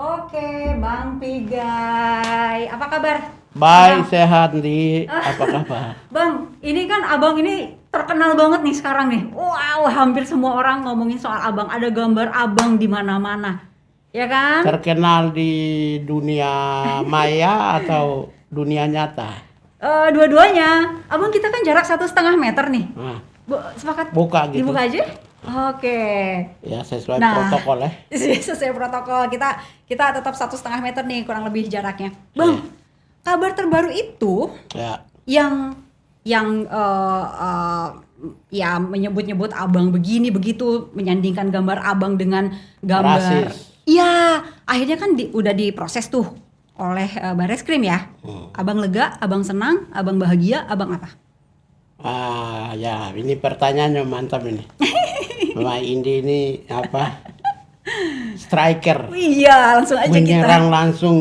Oke, Bang Pigai. Apa kabar? Baik, Abang? sehat di apa kabar? Bang, ini kan abang ini terkenal banget nih sekarang nih. Wow, hampir semua orang ngomongin soal abang. Ada gambar abang di mana-mana. Ya kan? Terkenal di dunia maya atau dunia nyata? Dua-duanya. Abang kita kan jarak 1,5 meter nih. Nah, Sepakat buka gitu. dibuka aja? Oke. Ya sesuai Nah, protokol ya. sesuai protokol kita tetap 1,5 meter nih kurang lebih jaraknya. Bang, kabar terbaru itu Ya, yang ya menyebut-nyebut abang begini begitu, menyandingkan gambar abang dengan gambar. rasis. Iya, akhirnya kan udah diproses tuh oleh Barreskrim ya. Abang lega, abang senang, abang bahagia, abang apa? Ya, ini pertanyaannya mantap ini. Mama Indi ini apa? Striker, Iya, langsung aja menyerang kita. langsung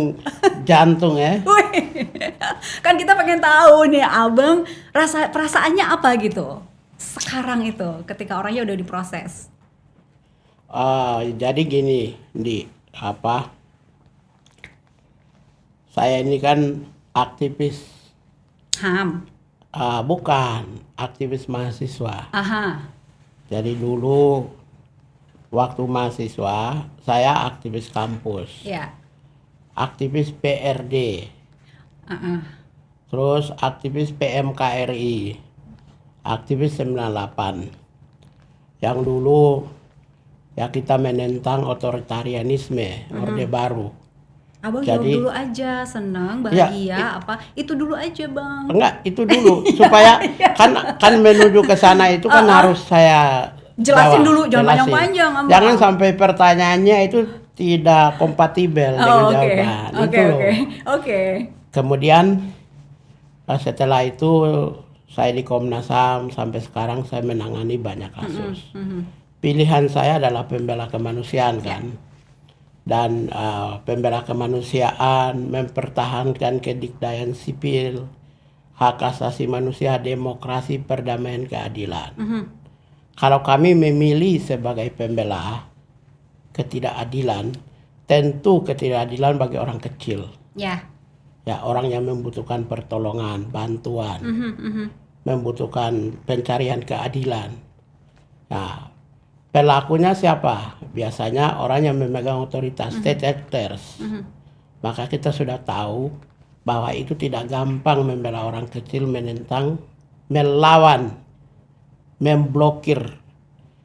jantung ya. Wih, kan kita pengen tahu nih abang perasaannya apa gitu sekarang itu ketika orangnya udah diproses. Jadi gini, di apa? Saya ini kan aktivis, HAM. bukan aktivis mahasiswa. Aha. Jadi dulu waktu mahasiswa saya aktivis kampus, Ya. aktivis PRD, Heeh. terus aktivis PMKRI, aktivis 98. Yang dulu ya kita menentang otoritarianisme, Orde Baru. Abang jawab Jadi dulu aja, senang, ya bahagia, apa? Itu dulu aja, Bang. enggak itu dulu supaya kan menuju ke sana itu kan harus saya Jelasin jawab, dulu, jangan jelasin. panjang-panjang, Abang. Jangan sampai pertanyaannya itu tidak kompatibel dengan Oh, oke. jawaban. Oke, Itu loh. oke. Oke. Kemudian setelah itu saya di Komnas HAM sampai sekarang saya menangani banyak kasus. Pilihan saya adalah pembela kemanusiaan kan. Dan pembela kemanusiaan mempertahankan kedikdayaan sipil, hak asasi manusia, demokrasi, perdamaian, keadilan. Kalau kami memilih sebagai pembela ketidakadilan, tentu ketidakadilan bagi orang kecil. Ya. Ya, orang yang membutuhkan pertolongan, bantuan, membutuhkan pencarian keadilan. Nah, pelakunya siapa? Biasanya orang yang memegang otoritas, state actors. Maka kita sudah tahu bahwa itu tidak gampang membela orang kecil, menentang, melawan, memblokir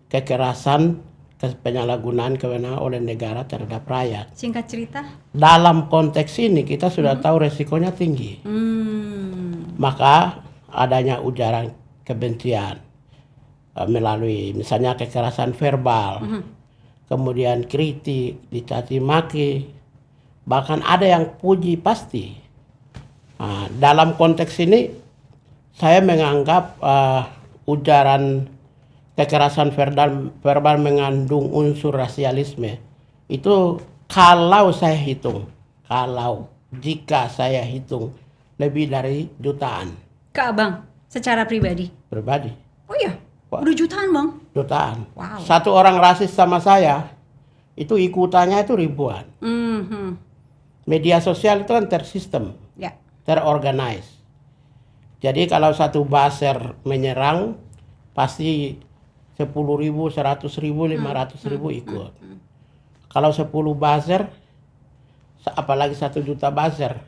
kekerasan, penyalahgunaan kewenangan oleh negara terhadap rakyat. Singkat cerita. Dalam konteks ini kita sudah tahu resikonya tinggi. Maka adanya ujaran kebencian melalui misalnya kekerasan verbal, kemudian kritik, dicaci maki, bahkan ada yang puji pasti. Nah, dalam konteks ini saya menganggap ujaran kekerasan verbal mengandung unsur rasialisme. Itu kalau jika saya hitung lebih dari jutaan Ke abang, secara pribadi. pribadi. Oh iya, Wah. udah jutaan, Bang. Jutaan. Wow. Satu orang rasis sama saya, itu ikutannya itu ribuan. Media sosial itu kan tersistem, Ya. terorganize. Jadi kalau satu buzzer menyerang, pasti 10.000, 100.000, 500.000 ikut. Kalau 10 buzzer, apalagi 1 juta buzzer,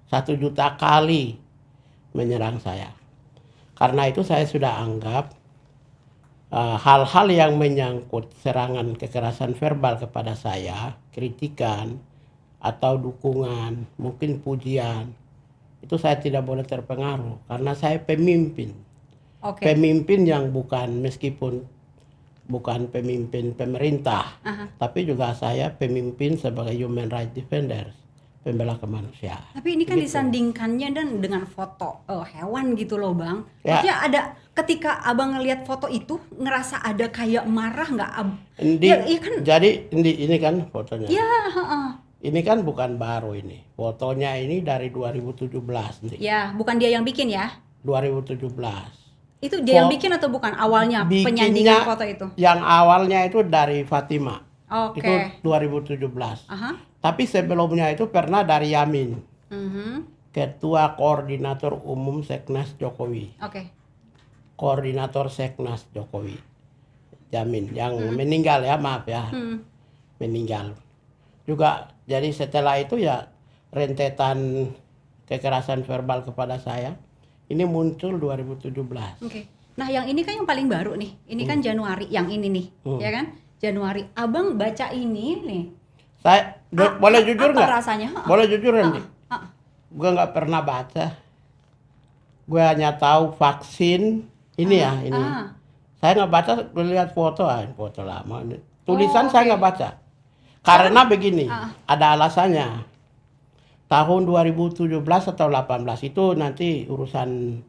1 juta kali menyerang saya. Karena itu saya sudah anggap hal-hal yang menyangkut serangan kekerasan verbal kepada saya, kritikan atau dukungan, mungkin pujian, itu saya tidak boleh terpengaruh karena saya pemimpin. Oke. Pemimpin yang meskipun bukan pemimpin pemerintah, tapi juga saya pemimpin sebagai human rights defenders, pembela kemanusiaan. Tapi ini kan Begitu. disandingkannya dengan foto hewan gitu loh, Bang. Ya. Maksudnya ada ketika abang ngelihat foto itu ngerasa ada kayak marah nggak? Indi, Ya, iya kan? jadi ini kan fotonya. Ya, heeh. Ini kan bukan baru ini. Fotonya ini dari 2017 nih. Ya, bukan dia yang bikin ya? 2017. Itu dia yang bikin atau bukan awalnya penyandingan foto itu? Yang awalnya itu dari Fatima. Oke. Itu 2017. Aha. Tapi sebelumnya itu pernah dari Yamin, Mhm. Ketua Koordinator Umum Seknas Jokowi. Oke. Koordinator Seknas Jokowi. Yamin yang meninggal ya, maaf ya. Hmm. Meninggal. Juga jadi setelah itu ya rentetan kekerasan verbal kepada saya ini muncul 2017. Oke. Nah, yang ini kan yang paling baru nih. Ini kan Januari, yang ini nih, ya kan? Januari. Abang baca ini nih. Saya boleh jujur apa nggak? rasanya? Boleh jujur nanti. Ah. Gue nggak pernah baca. Gue hanya tahu vaksin ini ya ini. Ah. Saya nggak baca, lihat foto, foto lama. Tulisan Oh, saya oke. nggak baca. Karena begini, Ah. ada alasannya. Tahun 2017 atau 18 itu nanti urusan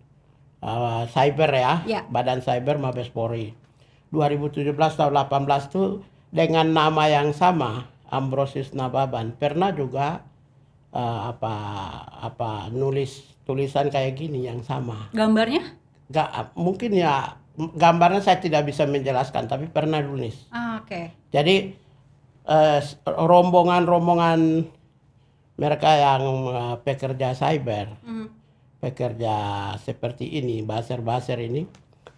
cyber ya, Ya. Badan Cyber Mabes Polri. 2017 atau 18 itu dengan nama yang sama, Ambrosius Nababan, pernah juga nulis tulisan kayak gini yang sama. Gambarnya? Nggak, mungkin ya gambarnya saya tidak bisa menjelaskan, tapi pernah nulis. Ah, oke. Jadi rombongan-rombongan mereka yang pekerja cyber, pekerja seperti ini, baser-baser ini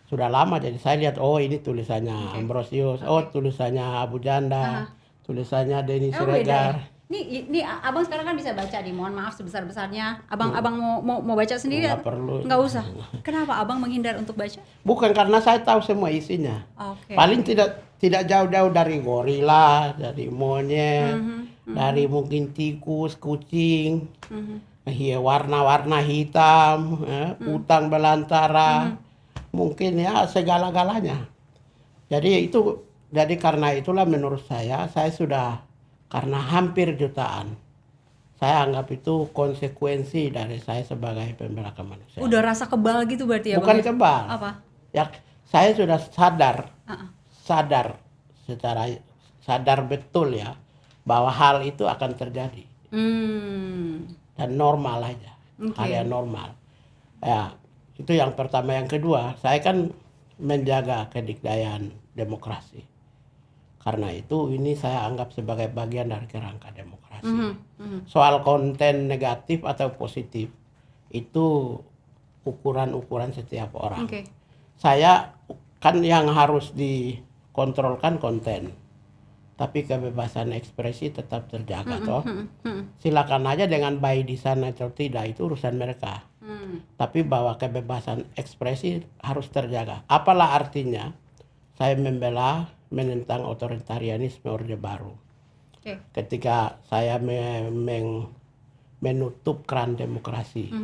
sudah lama. Jadi saya lihat, oh ini tulisannya Ambrosius, oh tulisannya Abu Janda, tulisannya Denny Oh, beda ya? Siregar. Ini abang sekarang kan bisa baca nih. Mohon maaf sebesar-besarnya. Abang mau baca sendiri? Nggak perlu. Nggak usah. Kenapa abang menghindar untuk baca? Bukan karena saya tahu semua isinya. Oke. Paling tidak jauh-jauh dari gorila, dari monyet, dari mungkin tikus, kucing, warna-warna hitam, utang belantara, mungkin ya segala-galanya. Jadi karena itulah menurut saya sudah, karena hampir jutaan, saya anggap itu konsekuensi dari saya sebagai pembela kemanusiaan. Udah rasa kebal gitu berarti ya? Bukan Bang, ya? kebal. Apa? Ya, saya sudah sadar sadar betul ya bahwa hal itu akan terjadi dan normal aja, hal yang normal. Ya, itu yang pertama. Yang kedua, saya kan menjaga kedikdayaan demokrasi. Karena itu ini saya anggap sebagai bagian dari kerangka demokrasi. Soal konten negatif atau positif itu ukuran-ukuran setiap orang. Oke. Saya kan yang harus dikontrolkan konten, tapi kebebasan ekspresi tetap terjaga toh. Silakan aja dengan by design atau tidak, itu urusan mereka. Tapi bahwa kebebasan ekspresi harus terjaga. Apalah artinya saya menentang otoritarianisme Orde Baru. Ketika saya menutup keran demokrasi.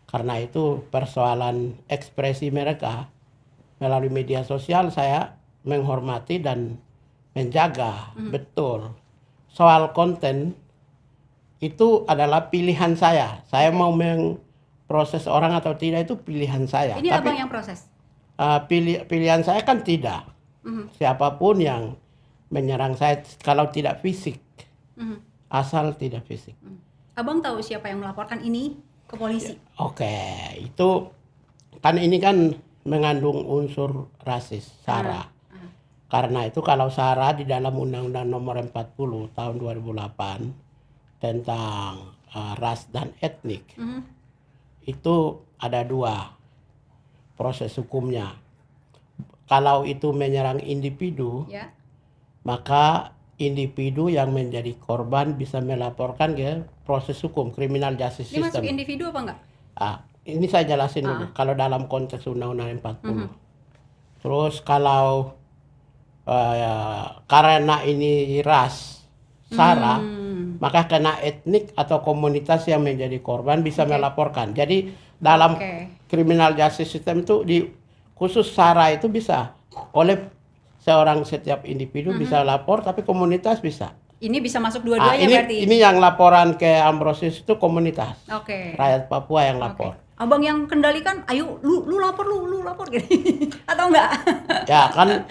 Karena itu persoalan ekspresi mereka melalui media sosial saya menghormati dan menjaga betul. Soal konten itu adalah pilihan saya. Saya mau memproses orang atau tidak itu pilihan saya. Ini Tapi abang yang proses? Pilihan saya kan tidak. Siapapun yang menyerang saya kalau tidak fisik, asal tidak fisik. Abang tahu siapa yang melaporkan ini ke polisi? Oke, itu kan ini kan mengandung unsur rasis, SARA. Karena itu kalau SARA di dalam Undang-Undang Nomor 40 tahun 2008 tentang ras dan etnik, itu ada dua proses hukumnya. Kalau itu menyerang individu, maka individu yang menjadi korban bisa melaporkan ke proses hukum, criminal justice Ini system. masuk individu apa enggak? Ini saya jelasin dulu. Kalau dalam konteks Undang-Undang 40. Terus kalau karena ini ras, SARA, maka kena etnik atau komunitas yang menjadi korban bisa melaporkan. Jadi dalam criminal justice system itu khusus SARA itu bisa oleh setiap individu bisa lapor, tapi komunitas bisa. Ini bisa masuk dua-duanya berarti? Ini yang laporan ke Ambrosius itu komunitas. Rakyat Papua yang lapor. Abang yang kendalikan, ayo lu lapor gitu. Atau enggak? Ya kan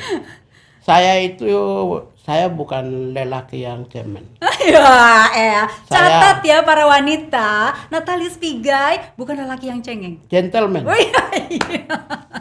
saya bukan lelaki yang cemen. Catat ya para wanita, Natalis Pigai bukan lelaki yang cengeng. Gentleman. Oh iya.